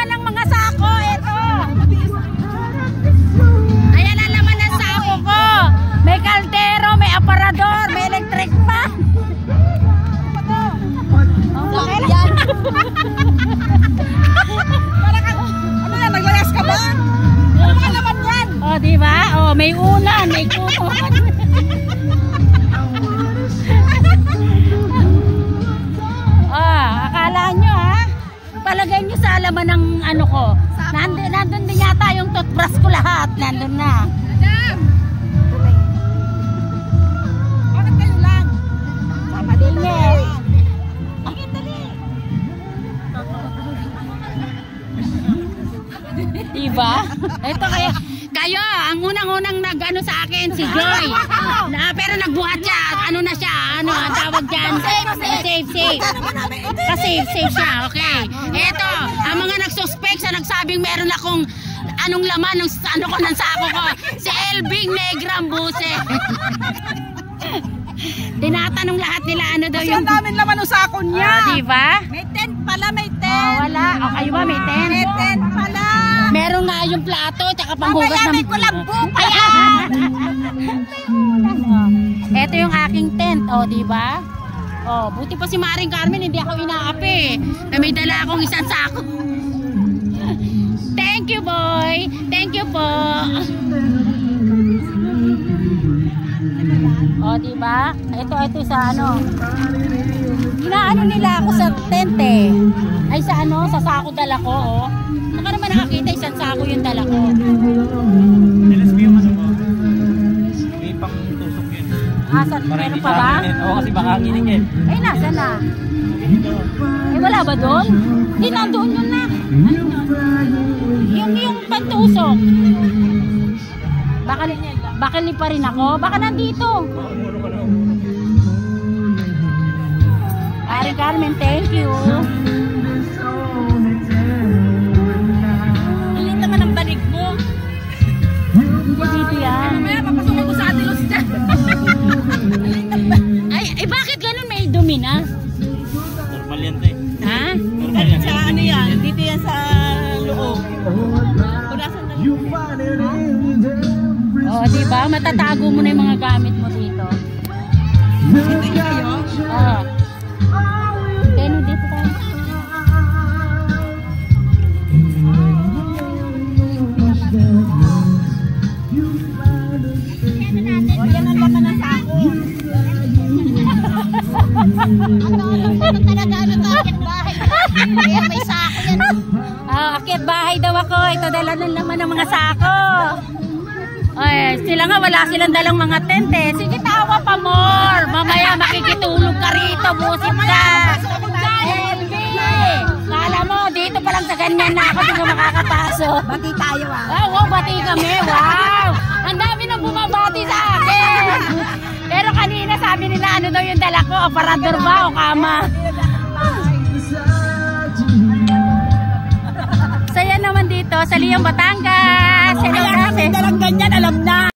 laman ng mga sako. Ito. Ayan ang laman ng sako ko. May kaldero, may aparador, may electric pa. Yan. Ano yan? Naglayas ka ba? Ano ka naman yan? O, diba? O, may unan, may kumon. Akala nyo ha? Palagay nyo sa alaman ng ano ko. Nandun din yata yung toothbrush ko lahat. Nandun na. Madam! Bakit kayo lang? Sama din eh. Diba? Ito kayo, ang unang-unang nag-ano sa akin, si Joy. Pero nagbuhat siya, ano na siya, ano ang tawag dyan? Safe. Safe siya, okay. Ito, ang mga nagsuspect sa nagsabing meron akong anong laman ng ano ko ng sako ko, si Elving Negram Buse. Tinatanong lahat nila ano daw yung... Kasi ang daming laman ng sako niya. Diba? May tent pala, may tent. Wala. O, kayo ba may tent? May tent pala. Meron nga yung plato, tsaka panghugas ng... Mamaya may kulambok. Ito yung aking tent, o, diba? O, buti pa si Maring Carmen, hindi ako inaapi. Na may dala akong isang sako. Thank you, boy. Thank you po. O, diba? Ito sa ano. Inaano nila ako sa tent eh. Ay sa ano, sa sako dala ko, oh. Saka naman nakakita, isang sako yung dala ko. May pang tusok yun. Meron pa ba? Oo, kasi baka nginig eh. Eh, nasa na? Eh, wala ba doon? Hindi, nandoon yun na. Yung pantusok. Baka li pa rin ako. Baka nandito. Ari Carmen, thank you. Ilit naman ang balik mo. Hindi dito yan. Mamaya papasukin ko sa atilos dyan. Ay, bakit ganun may dumi na? Normal yan tayo. Ha? Normal yan. Sa ano yan? Dito yan sa loob. Punasan na loob. Oh, diba? Matatago mo na yung mga gamit mo dito. Hindi kayo? Oh. Kaya dito tayo. O, yan ang laman ng sako. Ano talaga akit bahay? Kaya may sako yan. Akit bahay daw ako. Ito dala ng laman ng mga sako. Ay, sila nga wala silang dalang mga tent eh. Sige, tawa pa more. Mamaya makikitulog ka rito, busit ka. Elvi! Kala mo, dito pa lang sa ganyan na ako, di ka makakapasok. Bati tayo Wow, bati kami. Wow! Ang dami nang bumabati sa akin. Pero kanina sabi nila, ano daw yung dala ko? Aparador ba o kama? Saya naman dito sa Liang Batangas. Kaya kami dalang ganyan, alam na.